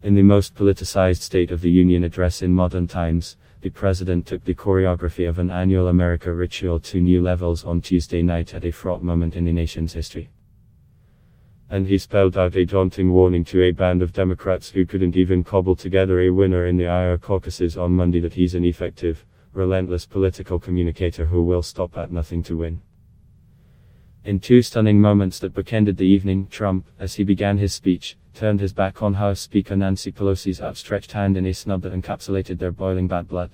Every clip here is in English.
In the most politicized State of the Union address in modern times, the president took the choreography of an annual America ritual to new levels on Tuesday night at a fraught moment in the nation's history. And he spelled out a daunting warning to a band of Democrats who couldn't even cobble together a winner in the Iowa caucuses on Monday that he's an effective, relentless political communicator who will stop at nothing to win. In two stunning moments that bookended the evening, Trump, as he began his speech, turned his back on House Speaker Nancy Pelosi's outstretched hand in a snub that encapsulated their boiling bad blood.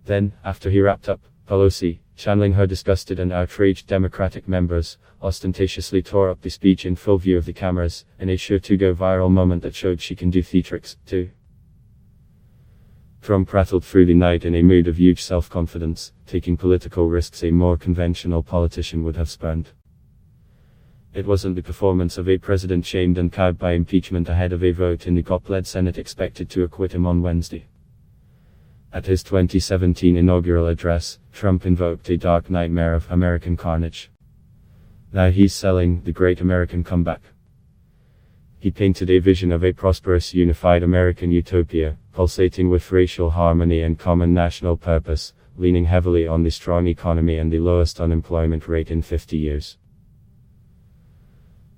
Then, after he wrapped up, Pelosi, channeling her disgusted and outraged Democratic members, ostentatiously tore up the speech in full view of the cameras, in a sure-to-go viral moment that showed she can do theatrics, too. Trump rattled through the night in a mood of huge self-confidence, taking political risks a more conventional politician would have spurned. It wasn't the performance of a president shamed and cowed by impeachment ahead of a vote in the GOP-led Senate expected to acquit him on Wednesday. At his 2017 inaugural address, Trump invoked a dark nightmare of American carnage. Now he's selling the great American comeback. He painted a vision of a prosperous, unified American utopia, pulsating with racial harmony and common national purpose, leaning heavily on the strong economy and the lowest unemployment rate in 50 years.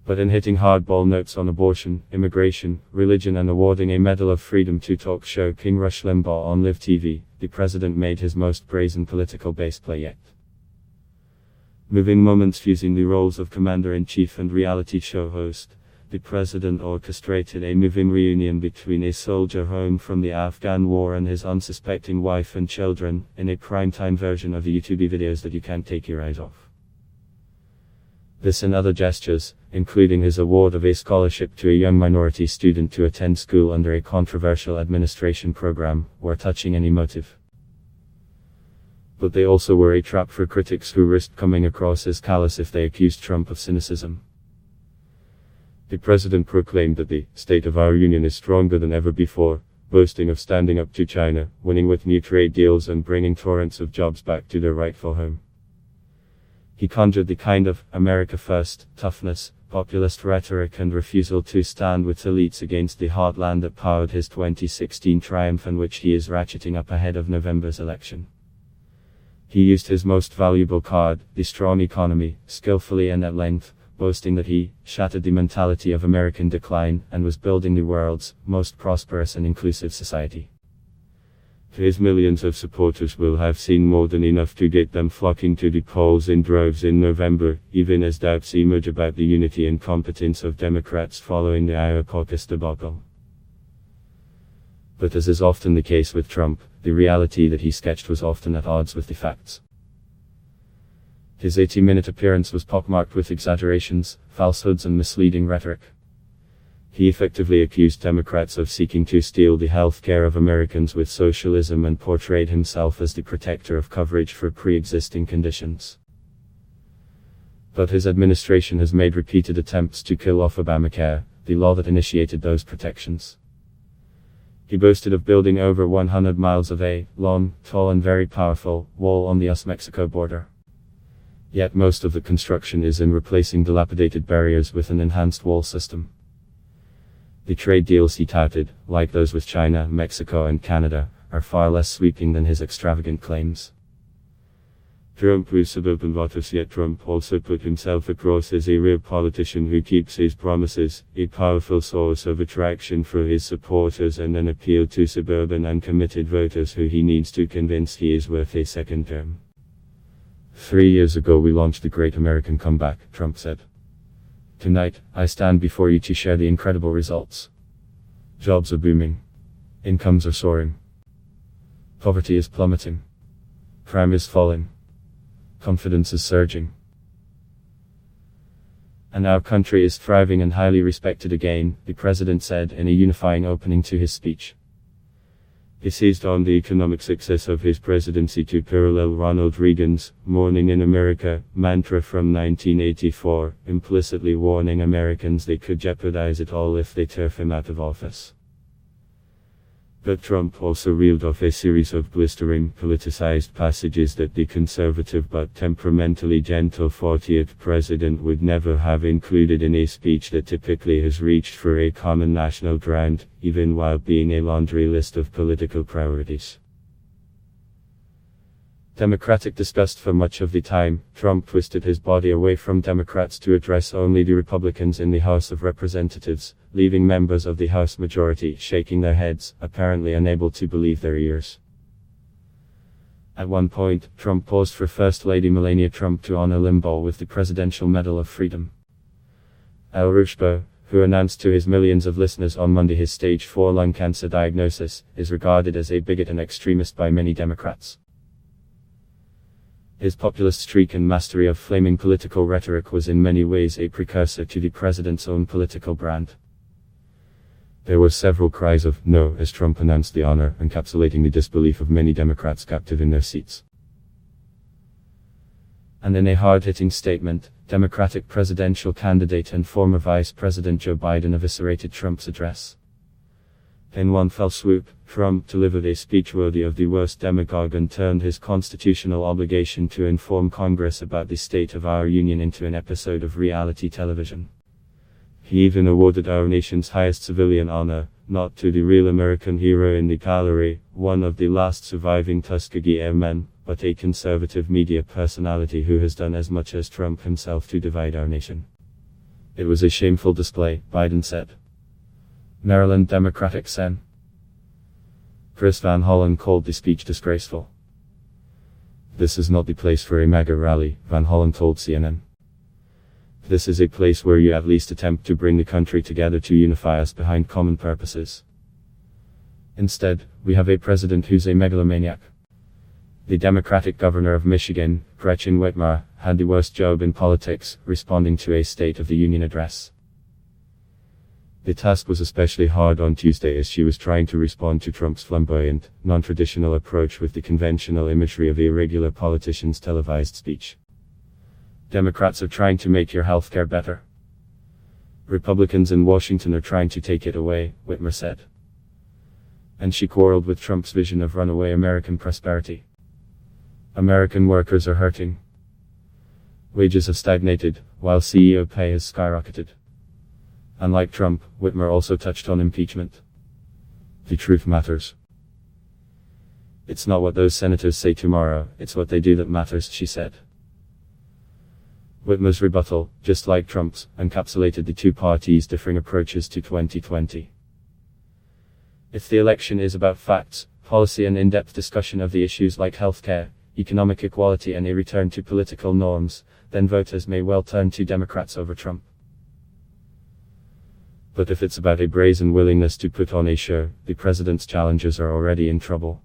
But in hitting hardball notes on abortion, immigration, religion and awarding a Medal of Freedom to talk show King Rush Limbaugh on Live TV, the president made his most brazen political bass play yet. Moving moments fusing the roles of commander-in-chief and reality show host, the president orchestrated a moving reunion between a soldier home from the Afghan war and his unsuspecting wife and children, in a primetime version of the YouTube videos that you can't take your eyes off. This and other gestures, including his award of a scholarship to a young minority student to attend school under a controversial administration program, were touching and emotive. But they also were a trap for critics who risked coming across as callous if they accused Trump of cynicism. The president proclaimed that the state of our union is stronger than ever before, boasting of standing up to China, winning with new trade deals and bringing torrents of jobs back to their rightful home. He conjured the kind of America first toughness, populist rhetoric and refusal to stand with elites against the heartland that powered his 2016 triumph and which he is ratcheting up ahead of November's election. He used his most valuable card, the strong economy, skillfully and at length, boasting that he shattered the mentality of American decline and was building the world's most prosperous and inclusive society. His millions of supporters will have seen more than enough to get them flocking to the polls in droves in November, even as doubts emerge about the unity and competence of Democrats following the Iowa caucus debacle. But as is often the case with Trump, the reality that he sketched was often at odds with the facts. His 80-minute appearance was pockmarked with exaggerations, falsehoods and misleading rhetoric. He effectively accused Democrats of seeking to steal the health care of Americans with socialism and portrayed himself as the protector of coverage for pre-existing conditions. But his administration has made repeated attempts to kill off Obamacare, the law that initiated those protections. He boasted of building over 100 miles of a long, tall and very powerful wall on the US-Mexico border. Yet most of the construction is in replacing dilapidated barriers with an enhanced wall system. The trade deals he touted, like those with China, Mexico and Canada, are far less sweeping than his extravagant claims. Trump was suburban voters, yet Trump also put himself across as a real politician who keeps his promises, a powerful source of attraction for his supporters and an appeal to suburban and committed voters who he needs to convince he is worth a second term. 3 years ago we launched the Great American Comeback, Trump said. Tonight, I stand before you to share the incredible results. Jobs are booming. Incomes are soaring. Poverty is plummeting. Crime is falling. Confidence is surging. And our country is thriving and highly respected again, the president said in a unifying opening to his speech. He seized on the economic success of his presidency to parallel Ronald Reagan's "Morning in America" mantra from 1984, implicitly warning Americans they could jeopardize it all if they turf him out of office. But Trump also reeled off a series of blistering, politicized passages that the conservative but temperamentally gentle 40th president would never have included in a speech that typically has reached for a common national ground, even while being a laundry list of political priorities. Democratic disgust. For much of the time, Trump twisted his body away from Democrats to address only the Republicans in the House of Representatives, leaving members of the House majority shaking their heads, apparently unable to believe their ears. At one point, Trump paused for First Lady Melania Trump to honor Limbaugh with the Presidential Medal of Freedom. El Rushbo, who announced to his millions of listeners on Monday his stage 4 lung cancer diagnosis, is regarded as a bigot and extremist by many Democrats. His populist streak and mastery of flaming political rhetoric was in many ways a precursor to the president's own political brand. There were several cries of "no" as Trump announced the honor, encapsulating the disbelief of many Democrats captive in their seats. And in a hard-hitting statement, Democratic presidential candidate and former Vice President Joe Biden eviscerated Trump's address. In one fell swoop, Trump delivered a speech worthy of the worst demagogue and turned his constitutional obligation to inform Congress about the state of our union into an episode of reality television. He even awarded our nation's highest civilian honor, not to the real American hero in the gallery, one of the last surviving Tuskegee Airmen, but a conservative media personality who has done as much as Trump himself to divide our nation. It was a shameful display, Biden said. Maryland Democratic Sen. Chris Van Hollen called the speech disgraceful. This is not the place for a MAGA rally, Van Hollen told CNN. This is a place where you at least attempt to bring the country together to unify us behind common purposes. Instead, we have a president who's a megalomaniac. The Democratic governor of Michigan, Gretchen Whitmer, had the worst job in politics, responding to a State of the Union address. The task was especially hard on Tuesday as she was trying to respond to Trump's flamboyant, non-traditional approach with the conventional imagery of a regular politician's televised speech. Democrats are trying to make your healthcare better. Republicans in Washington are trying to take it away, Whitmer said. And she quarreled with Trump's vision of runaway American prosperity. American workers are hurting. Wages have stagnated, while CEO pay has skyrocketed. Unlike Trump, Whitmer also touched on impeachment. The truth matters. It's not what those senators say tomorrow, it's what they do that matters, she said. Whitmer's rebuttal, just like Trump's, encapsulated the two parties' differing approaches to 2020. If the election is about facts, policy and in-depth discussion of the issues like healthcare, economic equality and a return to political norms, then voters may well turn to Democrats over Trump. But if it's about a brazen willingness to put on a show, the president's challengers are already in trouble.